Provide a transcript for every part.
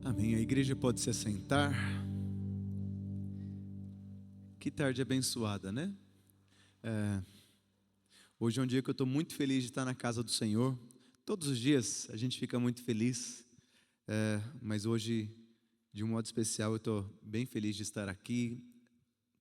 Amém. A igreja pode se assentar. Que tarde abençoada, né? Hoje é um dia que eu estou muito feliz de estar na casa do Senhor. Todos os dias a gente fica muito feliz, mas hoje, de um modo especial, eu estou bem feliz de estar aqui,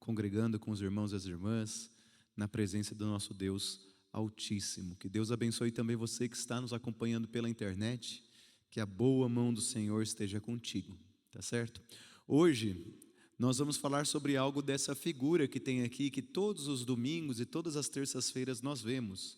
congregando com os irmãos e as irmãs, na presença do nosso Deus Altíssimo. Que Deus abençoe também você que está nos acompanhando pela internet. Que a boa mão do Senhor esteja contigo, tá certo? Hoje nós vamos falar sobre algo dessa figura que tem aqui, que todos os domingos e todas as terças-feiras nós vemos,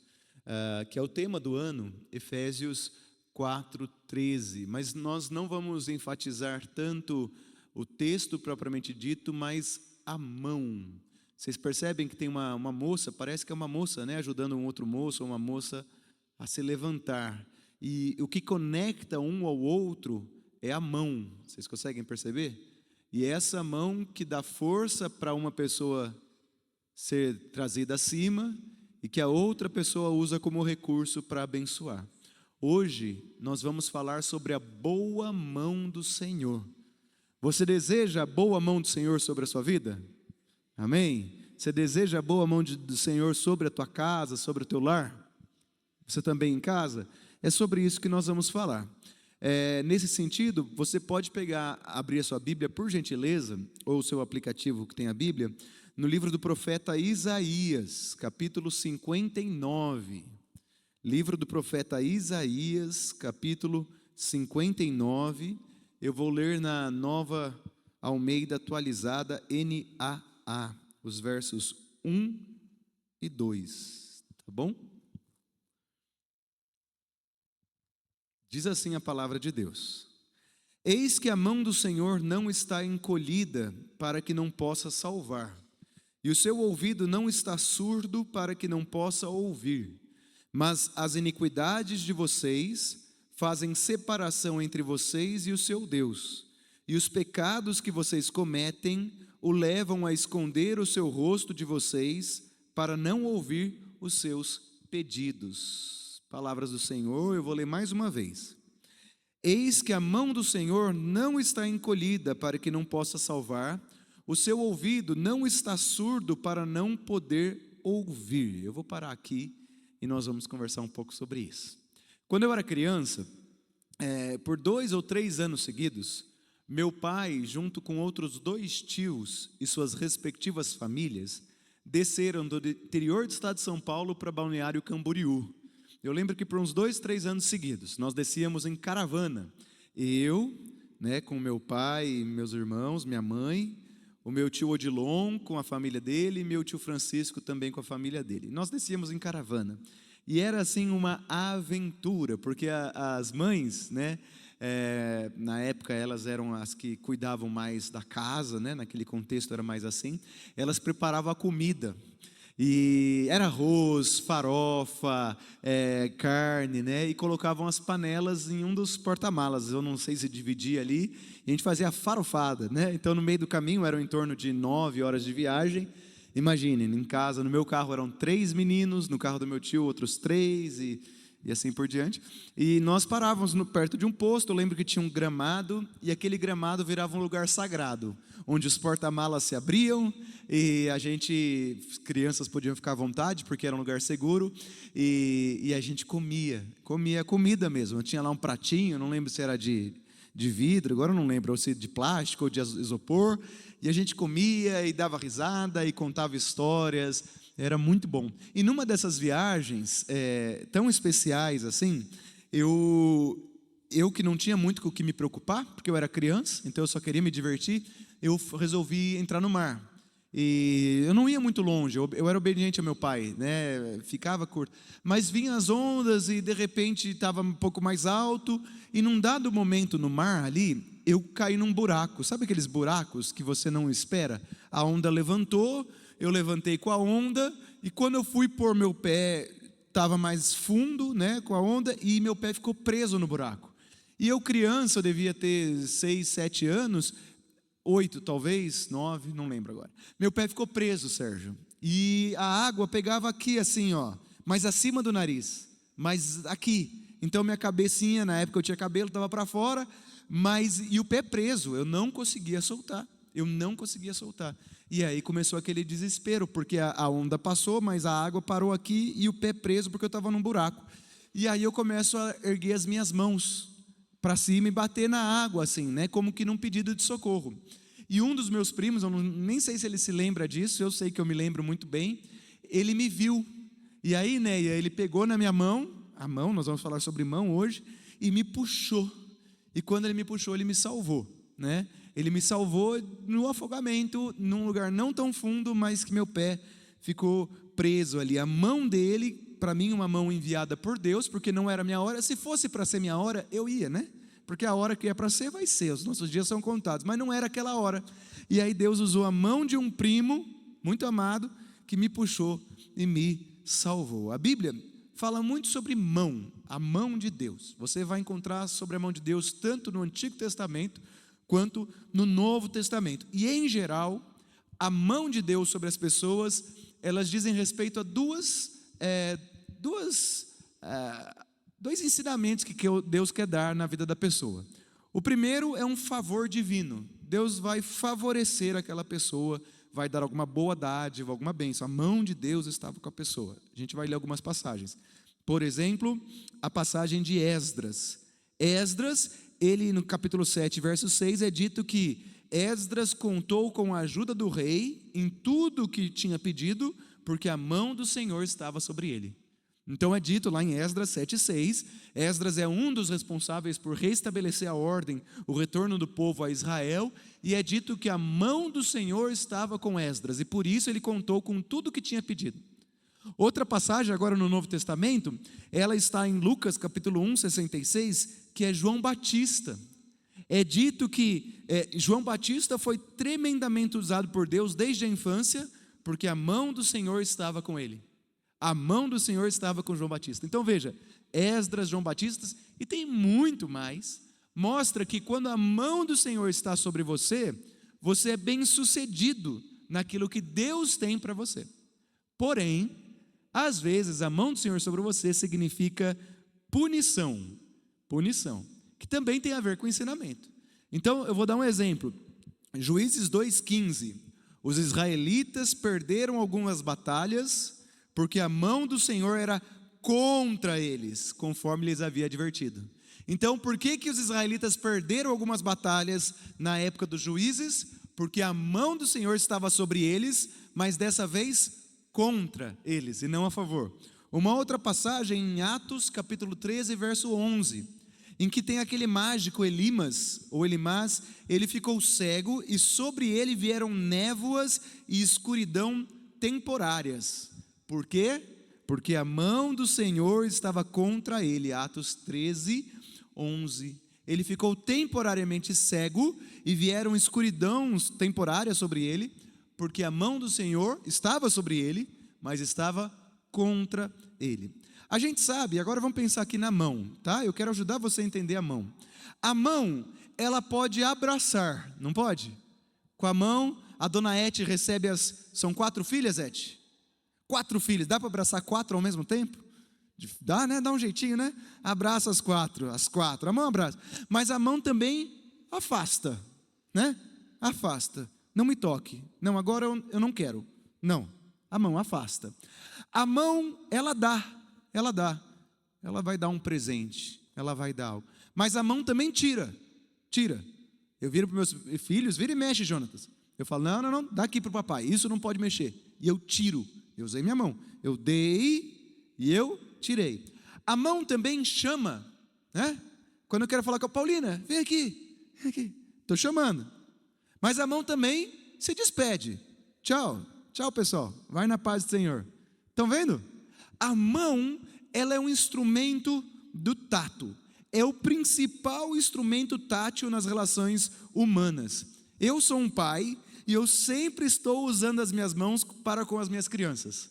que é o tema do ano, Efésios 4:13. Mas nós não vamos enfatizar tanto o texto propriamente dito, mas a mão. Vocês percebem que tem uma moça, parece que é uma moça, né, ajudando um outro moço ou uma moça a se levantar. E o que conecta um ao outro é a mão. Vocês conseguem perceber? E é essa mão que dá força para uma pessoa ser trazida acima e que a outra pessoa usa como recurso para abençoar. Hoje nós vamos falar sobre a boa mão do Senhor. Você deseja a boa mão do Senhor sobre a sua vida? Amém? Você deseja a boa mão do Senhor sobre a tua casa, sobre o teu lar? Você também em casa? É sobre isso que nós vamos falar. Nesse sentido, você pode abrir a sua Bíblia, por gentileza, ou o seu aplicativo que tem a Bíblia, no livro do profeta Isaías, capítulo 59. Livro do profeta Isaías, capítulo 59. Eu vou ler na Nova Almeida Atualizada, NAA, os versos 1 e 2. Tá bom? Diz assim a palavra de Deus: Eis que a mão do Senhor não está encolhida para que não possa salvar, e o seu ouvido não está surdo para que não possa ouvir. Mas as iniquidades de vocês fazem separação entre vocês e o seu Deus, e os pecados que vocês cometem o levam a esconder o seu rosto de vocês para não ouvir os seus pedidos. Palavras do Senhor, eu vou ler mais uma vez. Eis que a mão do Senhor não está encolhida para que não possa salvar, o seu ouvido não está surdo para não poder ouvir. Eu vou parar aqui e nós vamos conversar um pouco sobre isso. Quando eu era criança, por 2 ou 3 anos seguidos, meu pai, junto com outros 2 tios e suas respectivas famílias, desceram do interior do estado de São Paulo para Balneário Camboriú. Eu lembro que por uns 2, 3 anos seguidos, nós descíamos em caravana. Eu, com meu pai, meus irmãos, minha mãe, o meu tio Odilon com a família dele e meu tio Francisco também com a família dele. Nós descíamos em caravana. E era assim uma aventura, porque as mães, na época elas eram as que cuidavam mais da casa, naquele contexto era mais assim, elas preparavam a comida. E era arroz, farofa, carne, e colocavam as panelas em um dos porta-malas. Eu não sei se dividia ali, e a gente fazia a farofada, Então no meio do caminho eram em torno de 9 horas de viagem. Imaginem, em casa, no meu carro eram 3 meninos, no carro do meu tio outros 3 e assim por diante. E nós parávamos perto de um posto. Eu lembro que tinha um gramado, e aquele gramado virava um lugar sagrado, onde os porta-malas se abriam e crianças podiam ficar à vontade, porque era um lugar seguro, e a gente comia comida mesmo. Eu tinha lá um pratinho, não lembro se era de vidro, agora eu não lembro, ou se de plástico ou de isopor, e a gente comia e dava risada e contava histórias. Era muito bom. E numa dessas viagens tão especiais assim, eu que não tinha muito com o que me preocupar, porque eu era criança, então eu só queria me divertir, eu resolvi entrar no mar. E eu não ia muito longe, eu era obediente ao meu pai, ficava curto. Mas vinham as ondas e de repente estava um pouco mais alto, e num dado momento no mar ali, eu caí num buraco. Sabe aqueles buracos que você não espera? A onda levantou, eu levantei com a onda, e quando eu fui pôr meu pé, estava mais fundo, com a onda, e meu pé ficou preso no buraco. E eu criança, eu devia ter 6, 7 anos, 8 talvez, 9, não lembro agora. Meu pé ficou preso, Sérgio, e a água pegava aqui assim, mas acima do nariz, mas aqui. Então minha cabecinha, na época eu tinha cabelo, estava para fora, e o pé preso, eu não conseguia soltar. E aí começou aquele desespero, porque a onda passou, mas a água parou aqui e o pé preso porque eu estava num buraco. E aí eu começo a erguer as minhas mãos para cima e bater na água, assim, né, como que num pedido de socorro. E um dos meus primos, eu nem sei se ele se lembra disso, eu sei que eu me lembro muito bem, ele me viu. E aí, né, ele pegou na minha mão, a mão, nós vamos falar sobre mão hoje, e me puxou. E quando ele me puxou, ele me salvou, né? Ele me salvou no afogamento, num lugar não tão fundo, mas que meu pé ficou preso ali. A mão dele, para mim, uma mão enviada por Deus, porque não era minha hora. Se fosse para ser minha hora, eu ia, né? Porque a hora que é para ser, vai ser. Os nossos dias são contados, mas não era aquela hora. E aí Deus usou a mão de um primo, muito amado, que me puxou e me salvou. A Bíblia fala muito sobre mão, a mão de Deus. Você vai encontrar sobre a mão de Deus tanto no Antigo Testamento quanto no Novo Testamento. E em geral, a mão de Deus sobre as pessoas, elas dizem respeito a dois ensinamentos que Deus quer dar na vida da pessoa. O primeiro é um favor divino. Deus vai favorecer aquela pessoa, vai dar alguma boa dádiva, alguma bênção. A mão de Deus estava com a pessoa. A gente vai ler algumas passagens. Por exemplo, a passagem de Esdras. Esdras, ele no capítulo 7, verso 6, é dito que Esdras contou com a ajuda do rei em tudo o que tinha pedido, porque a mão do Senhor estava sobre ele. Então é dito lá em Esdras 7,6, Esdras é um dos responsáveis por restabelecer a ordem, o retorno do povo a Israel, e é dito que a mão do Senhor estava com Esdras, e por isso ele contou com tudo o que tinha pedido. Outra passagem agora no Novo Testamento, ela está em Lucas capítulo 1, 66, que é João Batista. É dito que João Batista foi tremendamente usado por Deus desde a infância, porque a mão do Senhor estava com ele. A mão do Senhor estava com João Batista. Então veja, Esdras, João Batista, e tem muito mais, mostra que quando a mão do Senhor está sobre você, você é bem sucedido naquilo que Deus tem para você. Porém, às vezes a mão do Senhor sobre você significa punição, que também tem a ver com ensinamento. Então eu vou dar um exemplo, Juízes 2,15, os israelitas perderam algumas batalhas, porque a mão do Senhor era contra eles, conforme lhes havia advertido. Então, por que os israelitas perderam algumas batalhas na época dos juízes? Porque a mão do Senhor estava sobre eles, mas dessa vez contra eles e não a favor. Uma outra passagem em Atos, capítulo 13, verso 11, em que tem aquele mágico Elimas, ou Elimás, ele ficou cego e sobre ele vieram névoas e escuridão temporárias. Por quê? Porque a mão do Senhor estava contra ele. Atos 13, 11. Ele ficou temporariamente cego e vieram escuridão temporária sobre ele, porque a mão do Senhor estava sobre ele, mas estava contra ele. A gente sabe, agora vamos pensar aqui na mão, tá? Eu quero ajudar você a entender a mão. A mão, ela pode abraçar, não pode? Com a mão, a dona Ete recebe são 4 filhas, Ete? 4 filhos, dá para abraçar 4 ao mesmo tempo? Dá, né? Dá um jeitinho, né? Abraça as 4, a mão abraça. Mas a mão também afasta, né? Afasta, não me toque. Não, agora eu não quero. Não, a mão afasta. A mão, ela dá. Ela vai dar um presente, ela vai dar algo. Mas a mão também tira. Eu viro para os meus filhos, vira e mexe, Jonatas. Eu falo, não, dá aqui para o papai, isso não pode mexer. E eu tiro. Eu usei minha mão, eu dei e eu tirei. A mão também chama, né? Quando eu quero falar com a Paulina, vem aqui, estou chamando. Mas a mão também se despede. Tchau pessoal, vai na paz do Senhor. Estão vendo? A mão, ela é um instrumento do tato. É o principal instrumento tátil nas relações humanas. Eu sou um pai e eu sempre estou usando as minhas mãos para com as minhas crianças.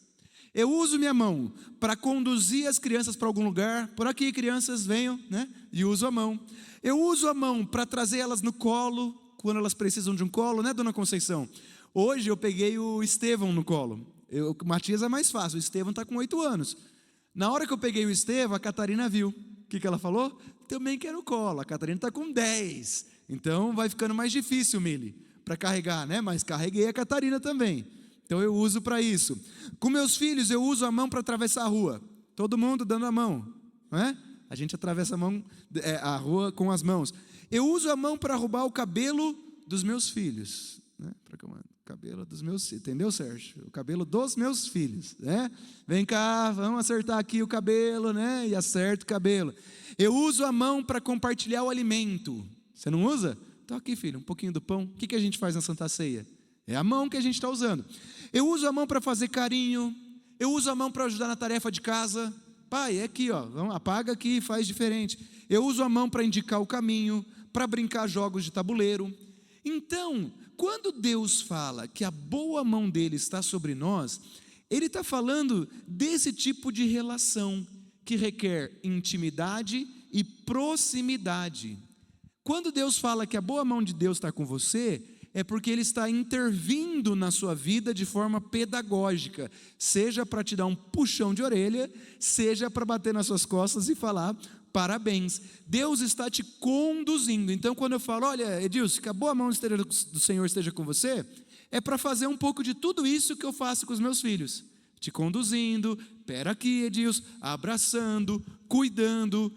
Eu uso minha mão para conduzir as crianças para algum lugar. Por aqui, crianças, venham, né? E uso a mão. Eu uso a mão para trazer elas no colo, quando elas precisam de um colo, né, dona Conceição? Hoje eu peguei o Estevão no colo. O Matias é mais fácil, o Estevão está com 8 anos. Na hora que eu peguei o Estevão, a Catarina viu. que ela falou? Também quero colo. A Catarina está com 10. Então vai ficando mais difícil, Mili, para carregar, né? Mas carreguei a Catarina também. Então eu uso para isso. Com meus filhos, eu uso a mão para atravessar a rua. Todo mundo dando a mão, não é? A gente atravessa a rua com as mãos. Eu uso a mão para roubar o cabelo dos meus filhos, né? Cabelo dos meus filhos, entendeu, Sérgio? O cabelo dos meus filhos, né? Vem cá, vamos acertar aqui o cabelo, né? E acerta o cabelo. Eu uso a mão para compartilhar o alimento. Você não usa? Então aqui, filho, um pouquinho do pão. O que a gente faz na Santa Ceia? É a mão que a gente está usando. Eu uso a mão para fazer carinho. Eu uso a mão para ajudar na tarefa de casa. Pai, é aqui, ó, apaga aqui e faz diferente. Eu uso a mão para indicar o caminho, para brincar jogos de tabuleiro. Então, quando Deus fala que a boa mão dele está sobre nós, ele está falando desse tipo de relação que requer intimidade e proximidade. Quando Deus fala que a boa mão de Deus está com você, é porque Ele está intervindo na sua vida de forma pedagógica, seja para te dar um puxão de orelha, seja para bater nas suas costas e falar parabéns. Deus está te conduzindo. Então quando eu falo, olha, Edilson, que a boa mão do Senhor esteja com você, é para fazer um pouco de tudo isso que eu faço com os meus filhos, te conduzindo, pera aqui, Edilson, abraçando, cuidando,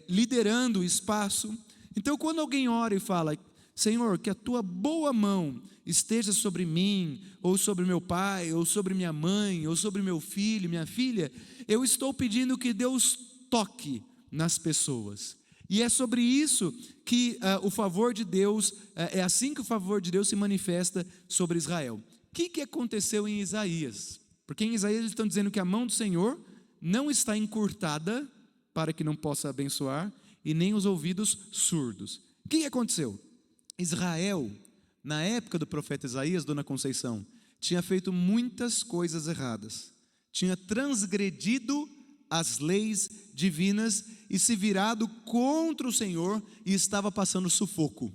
liderando o espaço. Então quando alguém ora e fala, Senhor, que a tua boa mão esteja sobre mim, ou sobre meu pai, ou sobre minha mãe, ou sobre meu filho, minha filha, eu estou pedindo que Deus toque nas pessoas. E é sobre isso que o favor de Deus, é assim que o favor de Deus se manifesta sobre Israel. O que aconteceu em Isaías? Porque em Isaías eles estão dizendo que a mão do Senhor não está encurtada para que não possa abençoar, e nem os ouvidos surdos. O que aconteceu? Israel, na época do profeta Isaías, Dona Conceição, tinha feito muitas coisas erradas, tinha transgredido as leis divinas e se virado contra o Senhor e estava passando sufoco.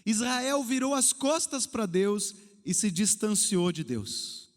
Israel virou as costas para Deus e se distanciou de Deus.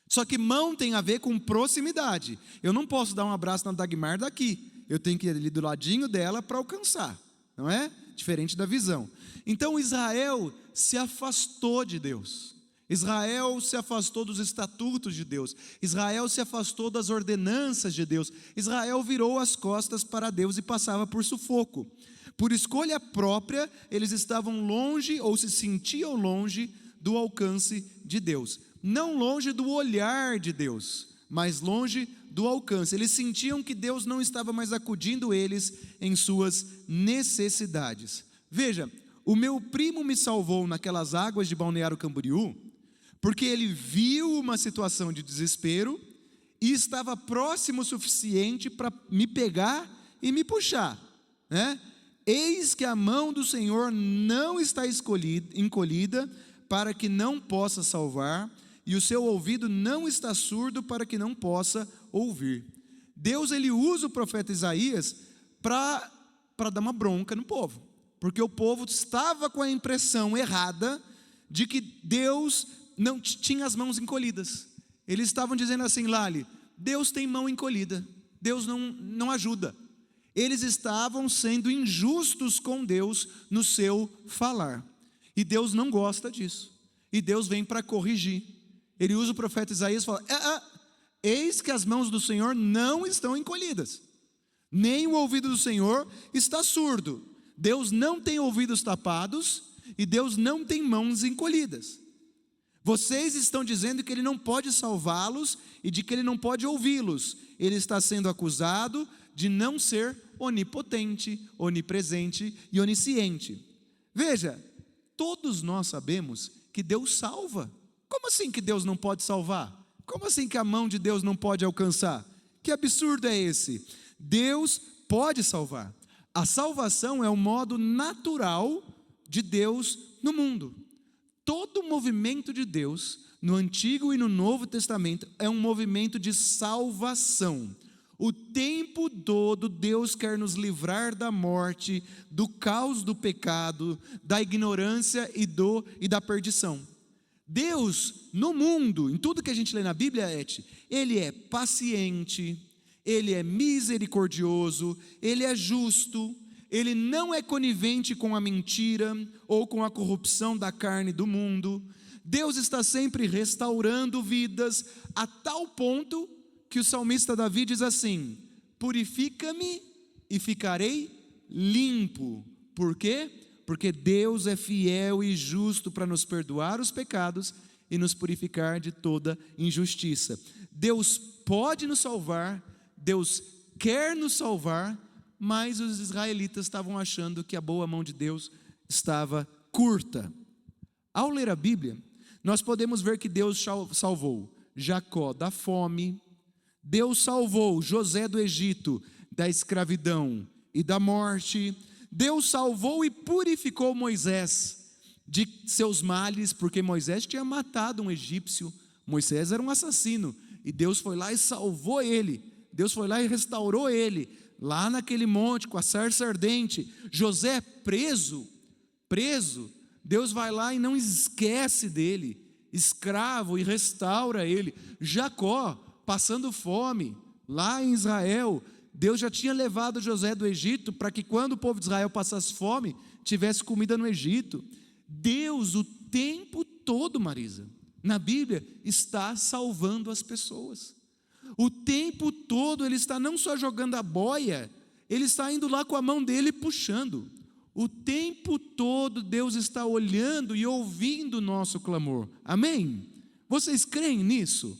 Só que mão tem a ver com proximidade. Eu não posso dar um abraço na Dagmar daqui, eu tenho que ir ali do ladinho dela para alcançar, não é? Diferente da visão. Então Israel se afastou de Deus, Israel se afastou dos estatutos de Deus, Israel se afastou das ordenanças de Deus, Israel virou as costas para Deus e passava por sufoco. Por escolha própria, eles estavam longe ou se sentiam longe do alcance de Deus, não longe do olhar de Deus, mas longe do alcance. Eles sentiam que Deus não estava mais acudindo eles em suas necessidades. Veja, o meu primo me salvou naquelas águas de Balneário Camboriú, porque ele viu uma situação de desespero e estava próximo o suficiente para me pegar e me puxar, né? Eis que a mão do Senhor não está encolhida para que não possa salvar, e o seu ouvido não está surdo para que não possa ouvir. Deus, ele usa o profeta Isaías para dar uma bronca no povo, porque o povo estava com a impressão errada de que Deus não tinha as mãos encolhidas. Eles estavam dizendo assim, Lali, Deus tem mão encolhida, Deus não ajuda. Eles estavam sendo injustos com Deus no seu falar, e Deus não gosta disso, e Deus vem para corrigir. Ele usa o profeta Isaías e fala, eis que as mãos do Senhor não estão encolhidas, nem o ouvido do Senhor está surdo. Deus não tem ouvidos tapados, e Deus não tem mãos encolhidas. Vocês estão dizendo que Ele não pode salvá-los, e de que Ele não pode ouvi-los. Ele está sendo acusado de não ser onipotente, onipresente e onisciente. Veja, todos nós sabemos que Deus salva. Como assim que Deus não pode salvar? Como assim que a mão de Deus não pode alcançar? Que absurdo é esse? Deus pode salvar. A salvação é o modo natural de Deus no mundo. Todo o movimento de Deus, no Antigo e no Novo Testamento, é um movimento de salvação. O tempo todo Deus quer nos livrar da morte, do caos do pecado, da ignorância e da perdição. Deus, no mundo, em tudo que a gente lê na Bíblia, Ele é paciente, Ele é misericordioso, Ele é justo, Ele não é conivente com a mentira ou com a corrupção da carne do mundo. Deus está sempre restaurando vidas, a tal ponto que o salmista Davi diz assim: purifica-me e ficarei limpo. Por quê? Porque Deus é fiel e justo para nos perdoar os pecados e nos purificar de toda injustiça. Deus pode nos salvar, Deus quer nos salvar, mas os israelitas estavam achando que a boa mão de Deus estava curta. Ao ler a Bíblia, nós podemos ver que Deus salvou Jacó da fome, Deus salvou José do Egito da escravidão e da morte, Deus salvou e purificou Moisés de seus males, porque Moisés tinha matado um egípcio, Moisés era um assassino, e Deus foi lá e salvou ele, Deus foi lá e restaurou ele, lá naquele monte com a sarça ardente. José preso, Deus vai lá e não esquece dele, escravo, e restaura ele. Jacó, passando fome, lá em Israel, Deus já tinha levado José do Egito, para que quando o povo de Israel passasse fome, tivesse comida no Egito. Deus o tempo todo, Marisa, na Bíblia, está salvando as pessoas. O tempo todo Ele está não só jogando a boia, Ele está indo lá com a mão dele puxando. O tempo todo Deus está olhando e ouvindo o nosso clamor. Amém? Vocês creem nisso?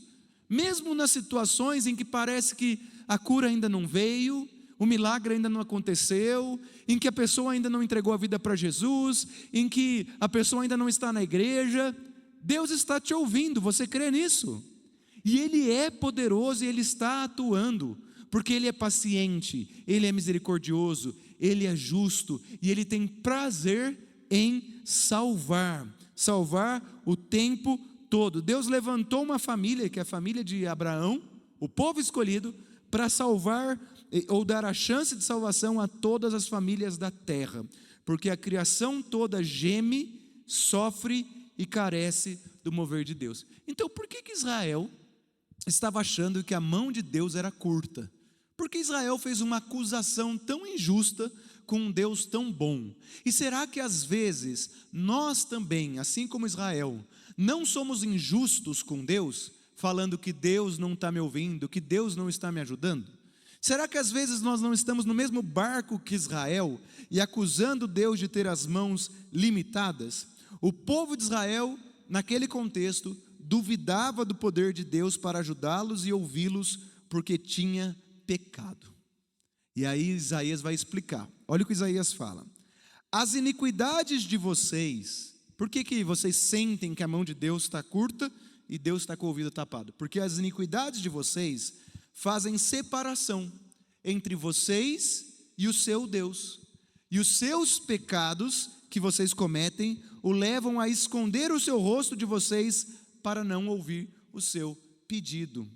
Mesmo nas situações em que parece que a cura ainda não veio, o milagre ainda não aconteceu, em que a pessoa ainda não entregou a vida para Jesus, em que a pessoa ainda não está na igreja, Deus está te ouvindo. Você crê nisso? E Ele é poderoso e Ele está atuando, porque Ele é paciente, Ele é misericordioso, Ele é justo e Ele tem prazer em salvar o tempo todo. Deus levantou uma família, que é a família de Abraão, o povo escolhido, para salvar ou dar a chance de salvação a todas as famílias da terra, porque a criação toda geme, sofre e carece do mover de Deus. Então por que Israel estava achando que a mão de Deus era curta? Porque Israel fez uma acusação tão injusta com um Deus tão bom. E será que às vezes nós também, assim como Israel, não somos injustos com Deus, falando que Deus não está me ouvindo, que Deus não está me ajudando? Será que às vezes nós não estamos no mesmo barco que Israel e acusando Deus de ter as mãos limitadas? O povo de Israel, naquele contexto, duvidava do poder de Deus para ajudá-los e ouvi-los, porque tinha pecado. E aí Isaías vai explicar. Olha o que Isaías fala: as iniquidades de vocês. Por que vocês sentem que a mão de Deus está curta e Deus está com o ouvido tapado? Porque as iniquidades de vocês fazem separação entre vocês e o seu Deus, e os seus pecados que vocês cometem o levam a esconder o seu rosto de vocês para não ouvir o seu pedido.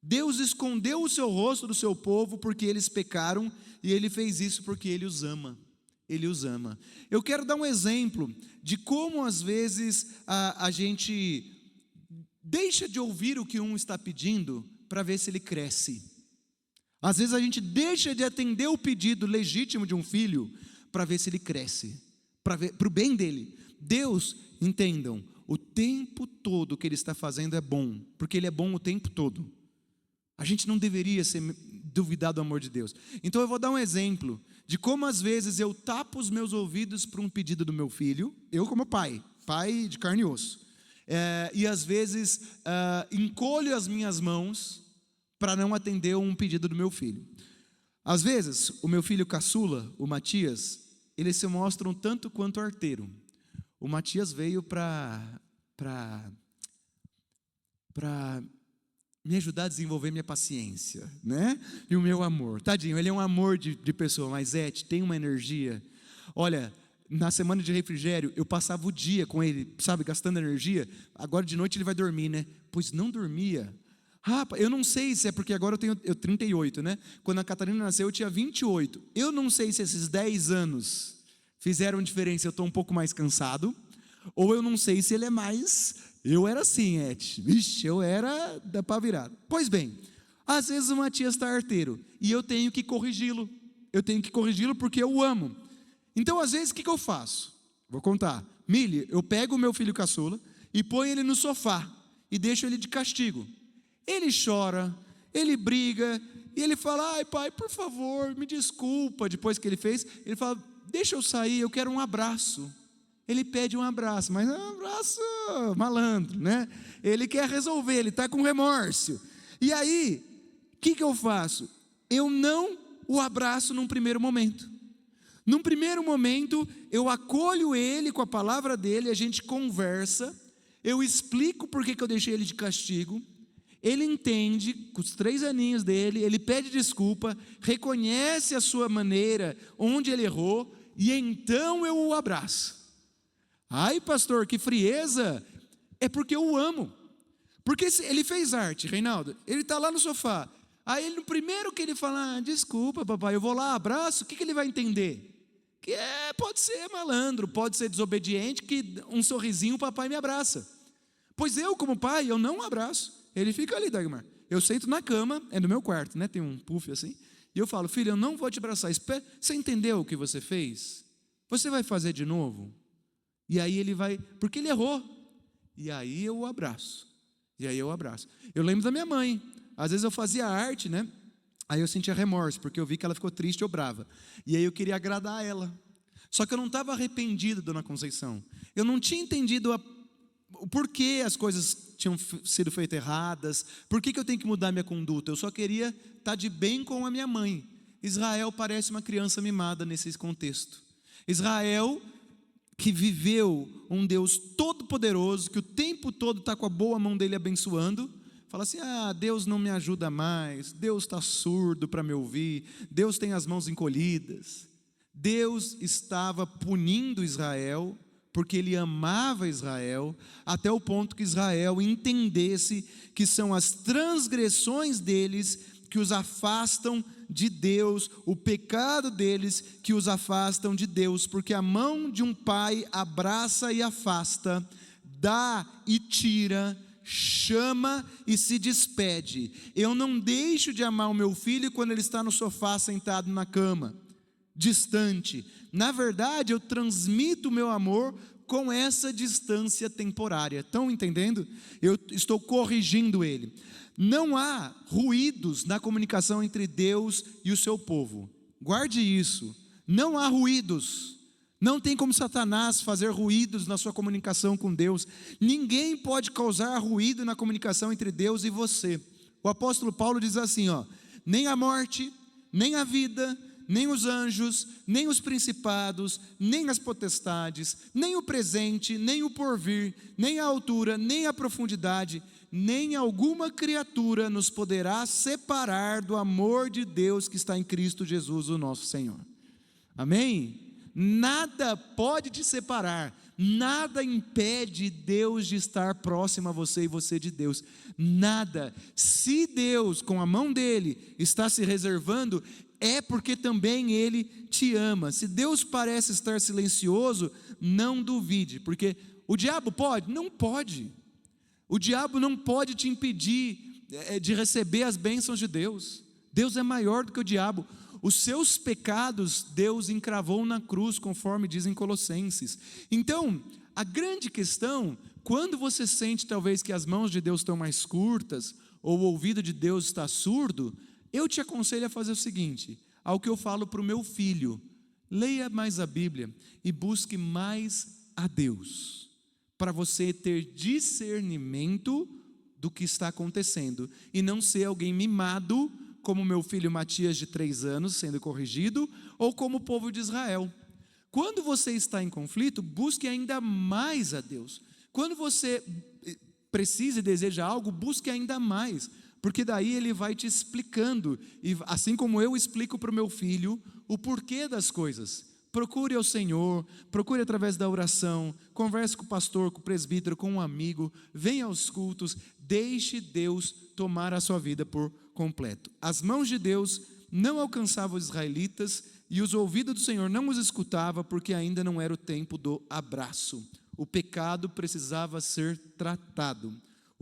Deus escondeu o seu rosto do seu povo porque eles pecaram, e Ele fez isso porque Ele os ama. Ele os ama. Eu quero dar um exemplo de como às vezes a gente deixa de ouvir o que um está pedindo para ver se ele cresce. Às vezes a gente deixa de atender o pedido legítimo de um filho para ver se ele cresce, para o bem dele. Deus, entendam, o tempo todo o que Ele está fazendo é bom, porque Ele é bom o tempo todo. A gente não deveria duvidar do amor de Deus. Então eu vou dar um exemplo de como às vezes eu tapo os meus ouvidos para um pedido do meu filho, eu como pai de carne e osso, e às vezes encolho as minhas mãos para não atender um pedido do meu filho. Às vezes o meu filho caçula, o Matias, eles se mostram tanto quanto arteiro. O Matias veio para me ajudar a desenvolver minha paciência, né? E o meu amor. Tadinho, ele é um amor de pessoa, mas tem uma energia. Olha, na semana de refrigério, eu passava o dia com ele, sabe, gastando energia. Agora de noite ele vai dormir, né? Pois não dormia. Rapaz, eu não sei se é porque agora eu tenho 38, né? Quando a Catarina nasceu eu tinha 28. Eu não sei se esses 10 anos fizeram diferença, eu estou um pouco mais cansado, ou eu não sei se ele é mais... Eu era assim, vixe, eu era da pá virada. Pois bem, Às vezes o Matias está arteiro e eu tenho que corrigi-lo. Eu tenho que corrigi-lo porque eu o amo. Então, às vezes, o que eu faço? Vou contar. Mili, eu pego o meu filho caçula e ponho ele no sofá e deixo ele de castigo. Ele chora, ele briga e ele fala: ai pai, por favor, me desculpa. Depois que ele fez, ele fala: deixa eu sair, eu quero um abraço. Ele pede um abraço, mas é um abraço malandro, né? Ele quer resolver, ele está com remorso. E aí, o que eu faço? Eu não o abraço num primeiro momento. Num primeiro momento, eu acolho ele com a palavra dele, a gente conversa, eu explico por que eu deixei ele de castigo, ele entende, com os 3 aninhos dele, ele pede desculpa, reconhece a sua maneira, onde ele errou, e então eu o abraço. Ai pastor, que frieza! É porque eu o amo. Porque ele fez arte, Reinaldo, ele está lá no sofá, aí no primeiro que ele fala: desculpa papai, eu vou lá, abraço, o que ele vai entender? Que pode ser malandro, pode ser desobediente, que um sorrisinho o papai me abraça. Pois eu, como pai, eu não abraço. Ele fica ali, Dagmar. Eu sento na cama, é no meu quarto, né? Tem um puff assim. E eu falo: filho, eu não vou te abraçar. Você entendeu o que você fez? Você vai fazer de novo? E aí ele vai, porque ele errou. E aí eu o abraço. Eu lembro da minha mãe. Às vezes eu fazia arte, né? Aí eu sentia remorso, porque eu vi que ela ficou triste ou brava. E aí eu queria agradar ela. Só que eu não estava arrependido, dona Conceição. Eu não tinha entendido o porquê as coisas tinham sido feitas erradas, por que eu tenho que mudar minha conduta. Eu só queria estar de bem com a minha mãe. Israel parece uma criança mimada nesse contexto. Israel, que viveu um Deus todo-poderoso, que o tempo todo está com a boa mão dele abençoando, fala assim: Deus não me ajuda mais, Deus está surdo para me ouvir, Deus tem as mãos encolhidas. Deus estava punindo Israel, porque Ele amava Israel, até o ponto que Israel entendesse que são as transgressões deles que os afastam de Deus, o pecado deles que os afastam de Deus, porque a mão de um pai abraça e afasta, dá e tira, chama e se despede. Eu não deixo de amar o meu filho quando ele está no sofá sentado na cama, distante. Na verdade, eu transmito o meu amor com essa distância temporária. Estão entendendo? Eu estou corrigindo ele. Não há ruídos na comunicação entre Deus e o seu povo. Guarde isso. Não há ruídos. Não tem como Satanás fazer ruídos na sua comunicação com Deus. Ninguém pode causar ruído na comunicação entre Deus e você. O apóstolo Paulo diz assim, nem a morte, nem a vida, nem os anjos, nem os principados, nem as potestades, nem o presente, nem o porvir, nem a altura, nem a profundidade, nem alguma criatura nos poderá separar do amor de Deus que está em Cristo Jesus, o nosso Senhor. Amém? Nada pode te separar, nada impede Deus de estar próximo a você e você de Deus, nada. Se Deus, com a mão dele, está se reservando, é porque também Ele te ama. Se Deus parece estar silencioso, não duvide, porque o diabo pode? Não pode. O diabo não pode te impedir de receber as bênçãos de Deus. Deus é maior do que o diabo. Os seus pecados Deus encravou na cruz, conforme dizem Colossenses. Então, a grande questão, quando você sente talvez que as mãos de Deus estão mais curtas, ou o ouvido de Deus está surdo, eu te aconselho a fazer o seguinte, ao que eu falo para o meu filho: leia mais a Bíblia e busque mais a Deus, para você ter discernimento do que está acontecendo, e não ser alguém mimado, como meu filho Matias de 3 anos sendo corrigido, ou como o povo de Israel. Quando você está em conflito, busque ainda mais a Deus. Quando você precisa e deseja algo, busque ainda mais, porque daí Ele vai te explicando, e assim como eu explico para o meu filho o porquê das coisas. Procure ao Senhor, procure através da oração, converse com o pastor, com o presbítero, com um amigo, venha aos cultos, deixe Deus tomar a sua vida por completo. As mãos de Deus não alcançavam os israelitas e os ouvidos do Senhor não os escutavam, porque ainda não era o tempo do abraço. O pecado precisava ser tratado.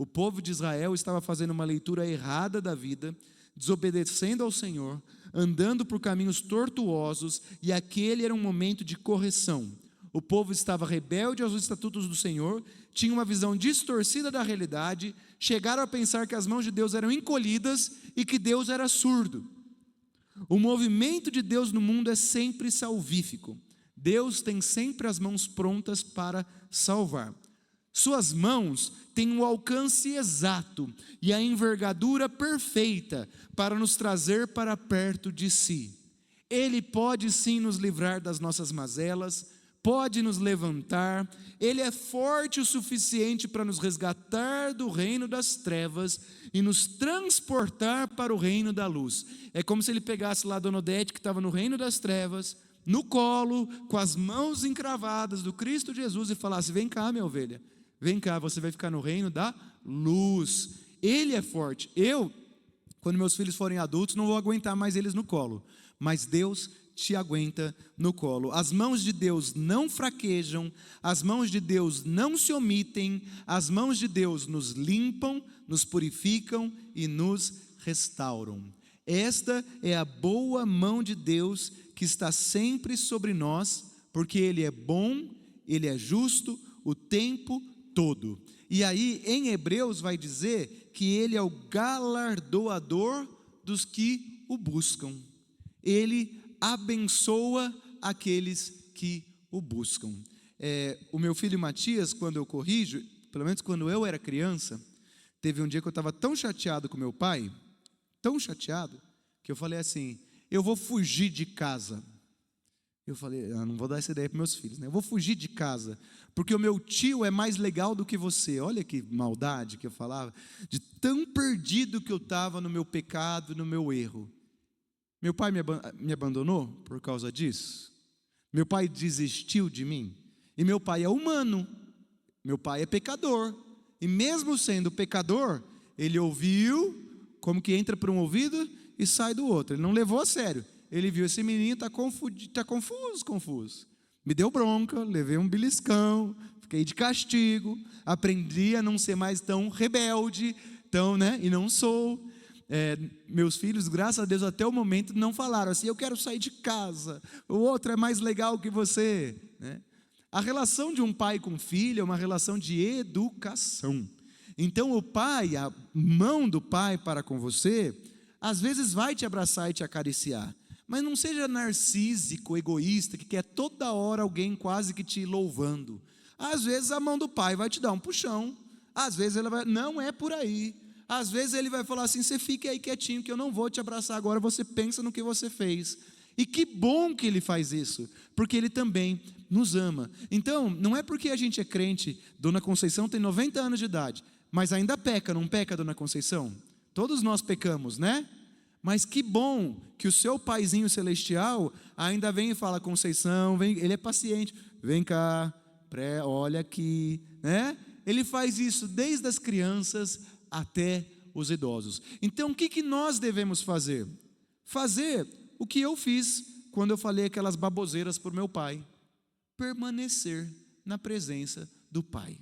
O povo de Israel estava fazendo uma leitura errada da vida, desobedecendo ao Senhor, andando por caminhos tortuosos, e aquele era um momento de correção. O povo estava rebelde aos estatutos do Senhor, tinha uma visão distorcida da realidade, chegaram a pensar que as mãos de Deus eram encolhidas e que Deus era surdo. O movimento de Deus no mundo é sempre salvífico. Deus tem sempre as mãos prontas para salvar. Suas mãos têm o alcance exato e a envergadura perfeita para nos trazer para perto de si. Ele pode sim nos livrar das nossas mazelas, pode nos levantar, Ele é forte o suficiente para nos resgatar do reino das trevas e nos transportar para o reino da luz. É como se Ele pegasse lá a Dona Odete, que estava no reino das trevas, no colo, com as mãos encravadas do Cristo Jesus, e falasse: vem cá, minha ovelha, vem cá, você vai ficar no reino da luz. Ele é forte. Eu, quando meus filhos forem adultos, não vou aguentar mais eles no colo, mas Deus te aguenta no colo. As mãos de Deus não fraquejam, as mãos de Deus não se omitem, as mãos de Deus nos limpam, nos purificam e nos restauram. Esta é a boa mão de Deus que está sempre sobre nós, porque Ele é bom, Ele é justo o tempo todo. E aí em Hebreus vai dizer que Ele é o galardoador dos que o buscam. Ele abençoa aqueles que o buscam. O meu filho Matias, quando eu corrijo, pelo menos quando eu era criança, teve um dia que eu estava tão chateado com meu pai, tão chateado, que eu falei assim: eu vou fugir de casa. Eu falei: não vou dar essa ideia para meus filhos, né? Eu vou fugir de casa, porque o meu tio é mais legal do que você. Olha que maldade que eu falava, de tão perdido que eu estava no meu pecado, no meu erro. Meu pai me abandonou por causa disso. Meu pai desistiu de mim. E meu pai é humano, meu pai é pecador. E mesmo sendo pecador, ele ouviu, como que entra por um ouvido e sai do outro. Ele não levou a sério. Ele viu: esse menino está confuso. Me deu bronca, levei um beliscão, fiquei de castigo, aprendi a não ser mais tão rebelde, e não sou. Meus filhos, graças a Deus, até o momento não falaram assim: eu quero sair de casa, o outro é mais legal que você, né? A relação de um pai com filho é uma relação de educação. Então o pai, a mão do pai para com você, às vezes vai te abraçar e te acariciar, mas não seja narcísico, egoísta, que quer toda hora alguém quase que te louvando. Às vezes a mão do pai vai te dar um puxão, às vezes ela vai, não é por aí. Às vezes ele vai falar assim: você fique aí quietinho, que eu não vou te abraçar agora, você pensa no que você fez. E que bom que ele faz isso, porque ele também nos ama. Então, não é porque a gente é crente. Dona Conceição tem 90 anos de idade, mas ainda peca, não peca, Dona Conceição? Todos nós pecamos, né? Mas que bom que o seu paizinho celestial ainda vem e fala: Conceição, vem, ele é paciente, vem cá, olha aqui, né? Ele faz isso desde as crianças até os idosos. Então o que nós devemos fazer? Fazer o que eu fiz quando eu falei aquelas baboseiras para o meu pai: permanecer na presença do Pai.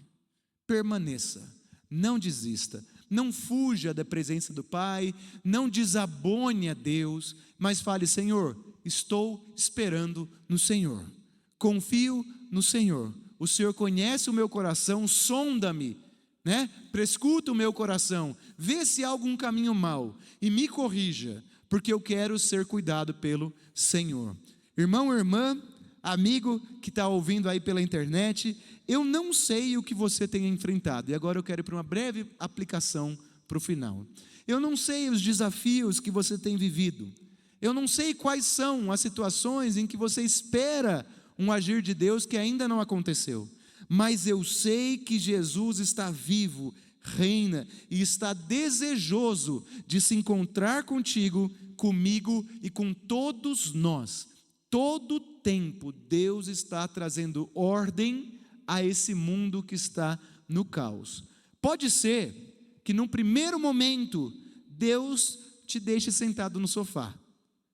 Permaneça, não desista, não fuja da presença do Pai, não desabone a Deus, mas fale: Senhor, estou esperando no Senhor, confio no Senhor, o Senhor conhece o meu coração, sonda-me, prescuta o meu coração, vê se há algum caminho mau e me corrija, porque eu quero ser cuidado pelo Senhor. Irmão, irmã, amigo que está ouvindo aí pela internet, eu não sei o que você tem enfrentado, e agora eu quero ir para uma breve aplicação para o final. Eu não sei os desafios que você tem vivido, eu não sei quais são as situações em que você espera um agir de Deus que ainda não aconteceu, mas eu sei que Jesus está vivo, reina e está desejoso de se encontrar contigo, comigo e com todos nós. Todo o tempo Deus está trazendo ordem a esse mundo que está no caos. Pode ser que num primeiro momento Deus te deixe sentado no sofá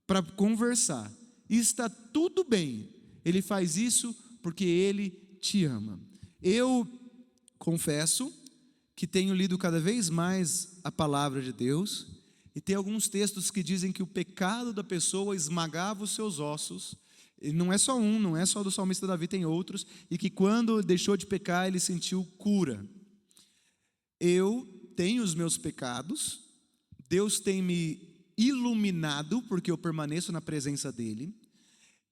para conversar, e está tudo bem. Ele faz isso porque Ele te ama. Eu confesso que tenho lido cada vez mais a palavra de Deus, e tem alguns textos que dizem que o pecado da pessoa esmagava os seus ossos, e não é só um, não é só do salmista Davi, tem outros, e que quando deixou de pecar, ele sentiu cura. Eu tenho os meus pecados, Deus tem me iluminado, porque eu permaneço na presença dEle.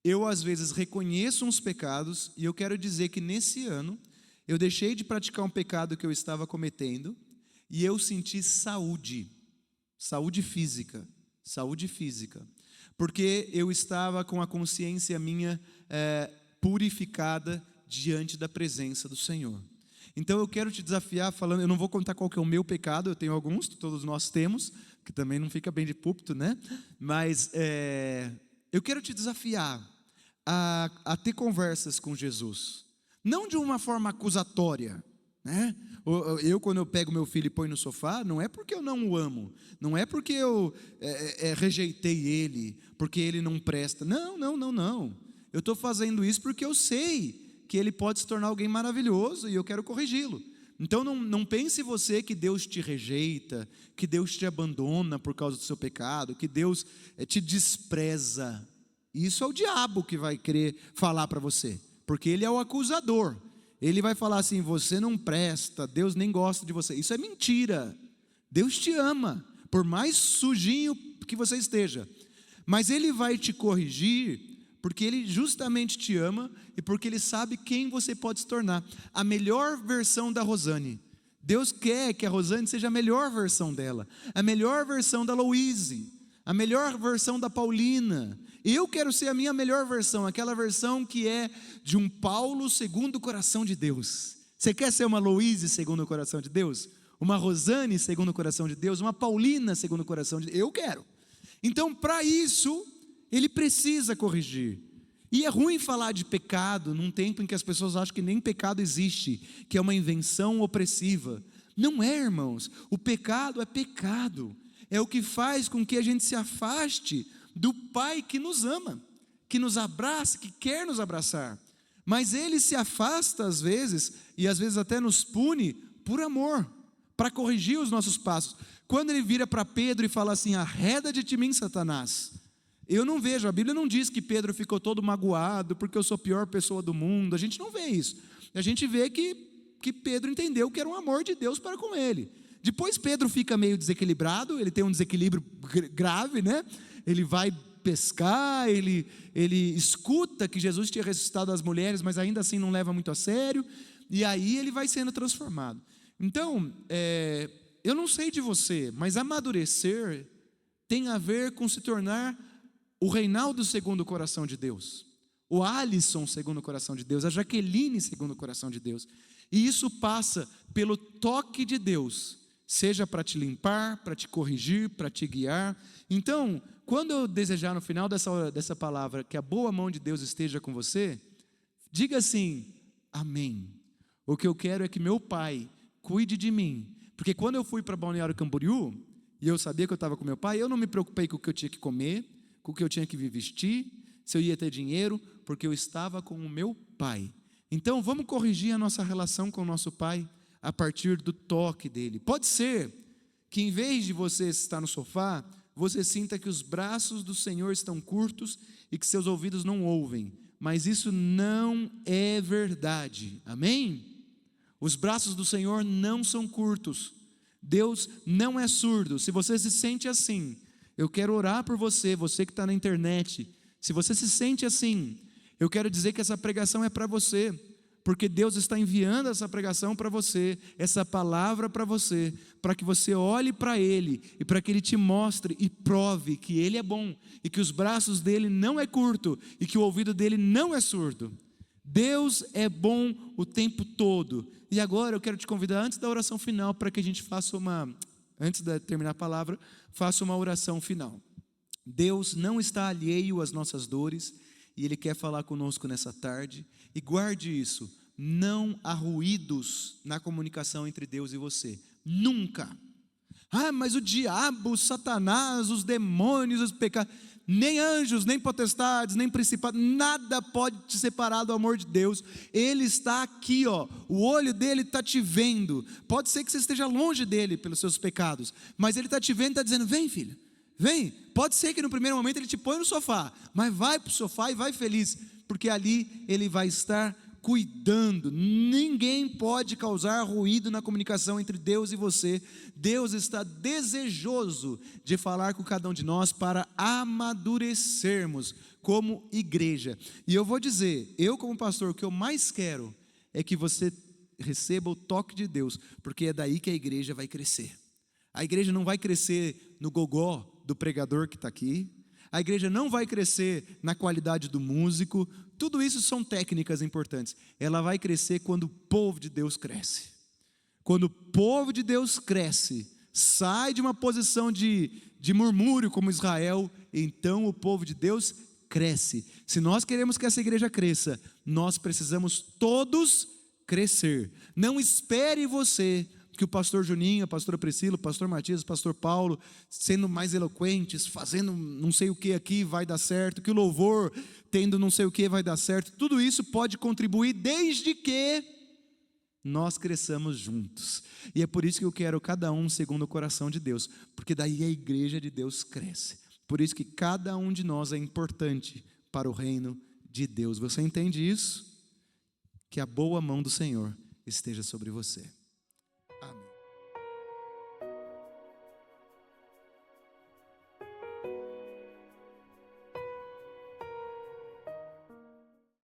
Eu às vezes reconheço uns pecados, e eu quero dizer que nesse ano, eu deixei de praticar um pecado que eu estava cometendo, e eu senti saúde física, porque eu estava com a consciência minha purificada diante da presença do Senhor. Então eu quero te desafiar falando, eu não vou contar qual que é o meu pecado, eu tenho alguns, todos nós temos, que também não fica bem de púlpito, né? Mas eu quero te desafiar a ter conversas com Jesus, não de uma forma acusatória, né? Quando eu pego meu filho e ponho no sofá, não é porque eu não o amo, não é porque eu rejeitei ele, porque ele não presta, não, eu estou fazendo isso porque eu sei que ele pode se tornar alguém maravilhoso e eu quero corrigi-lo. Então não pense você que Deus te rejeita, que Deus te abandona por causa do seu pecado, que Deus te despreza. Isso é o diabo que vai querer falar para você, porque ele é o acusador. Ele vai falar assim, você não presta, Deus nem gosta de você. Isso é mentira. Deus te ama, por mais sujinho que você esteja. Mas Ele vai te corrigir, porque Ele justamente te ama e porque Ele sabe quem você pode se tornar. A melhor versão da Rosane. Deus quer que a Rosane seja a melhor versão dela. A melhor versão da Louise. A melhor versão da Paulina. Eu quero ser a minha melhor versão, aquela versão que é de um Paulo segundo o coração de Deus. Você quer ser uma Louise segundo o coração de Deus? Uma Rosane segundo o coração de Deus? Uma Paulina segundo o coração de Deus? Eu quero. Então, para isso, ele precisa corrigir. E é ruim falar de pecado num tempo em que as pessoas acham que nem pecado existe, que é uma invenção opressiva. Não é, irmãos. O pecado é pecado. É o que faz com que a gente se afaste do Pai que nos ama, que nos abraça, que quer nos abraçar. Mas Ele se afasta às vezes, e às vezes até nos pune, por amor, para corrigir os nossos passos. Quando Ele vira para Pedro e fala assim, arreda de mim, Satanás. Eu não vejo, a Bíblia não diz que Pedro ficou todo magoado, porque eu sou a pior pessoa do mundo. A gente não vê isso. A gente vê que Pedro entendeu que era um amor de Deus para com ele. Depois Pedro fica meio desequilibrado, ele tem um desequilíbrio grave, né? Ele vai pescar, ele escuta que Jesus tinha ressuscitado as mulheres, mas ainda assim não leva muito a sério, e aí ele vai sendo transformado. Então, eu não sei de você, mas amadurecer tem a ver com se tornar o Reinaldo segundo o coração de Deus, o Alisson segundo o coração de Deus, a Jaqueline segundo o coração de Deus, e isso passa pelo toque de Deus, seja para te limpar, para te corrigir, para te guiar. Então, quando eu desejar no final dessa palavra que a boa mão de Deus esteja com você, diga assim, amém. O que eu quero é que meu Pai cuide de mim, porque quando eu fui para Balneário Camboriú, e eu sabia que eu estava com meu pai, eu não me preocupei com o que eu tinha que comer, com o que eu tinha que vestir, se eu ia ter dinheiro, porque eu estava com o meu Pai. Então vamos corrigir a nossa relação com o nosso Pai, a partir do toque dele. Pode ser que em vez de você estar no sofá, você sinta que os braços do Senhor estão curtos e que seus ouvidos não ouvem, mas isso não é verdade, amém? Os braços do Senhor não são curtos, Deus não é surdo. Se você se sente assim, eu quero orar por você, você que está na internet, se você se sente assim, eu quero dizer que essa pregação é para você, porque Deus está enviando essa pregação para você, essa palavra para você, para que você olhe para Ele, e para que Ele te mostre e prove que Ele é bom, e que os braços dEle não é curto, e que o ouvido dEle não é surdo. Deus é bom o tempo todo. E agora eu quero te convidar, antes da oração final, para que a gente faça antes de terminar a palavra, faça uma oração final. Deus não está alheio às nossas dores, e Ele quer falar conosco nessa tarde, e guarde isso, não há ruídos na comunicação entre Deus e você, nunca. Mas o diabo, o Satanás, os demônios, os pecados, Nem anjos, nem potestades, nem principados, nada pode te separar do amor de Deus. Ele está aqui, ó. O olho dele está te vendo. Pode ser que você esteja longe dele pelos seus pecados, mas ele está te vendo e está dizendo: vem, filho, vem. Pode ser que no primeiro momento ele te põe no sofá, mas vai para o sofá e vai feliz, porque ali ele vai estar cuidando. Ninguém pode causar ruído na comunicação entre Deus e você. Deus está desejoso de falar com cada um de nós para amadurecermos como igreja. E eu vou dizer, eu como pastor, o que eu mais quero é que você receba o toque de Deus, porque é daí que a igreja vai crescer. A igreja não vai crescer no gogó do pregador que está aqui. A igreja não vai crescer na qualidade do músico. Tudo isso são técnicas importantes. Ela vai crescer quando o povo de Deus cresce. Quando o povo de Deus cresce, sai de uma posição de murmúrio como Israel, então o povo de Deus cresce. Se nós queremos que essa igreja cresça, nós precisamos todos crescer. Não espere você que o pastor Juninho, a pastora Priscila, o pastor Matias, o pastor Paulo, sendo mais eloquentes, fazendo não sei o que aqui vai dar certo, que o louvor tendo não sei o que vai dar certo. Tudo isso pode contribuir desde que nós cresçamos juntos. E é por isso que eu quero cada um segundo o coração de Deus, porque daí a igreja de Deus cresce. Por isso que cada um de nós é importante para o reino de Deus. Você entende isso? Que a boa mão do Senhor esteja sobre você.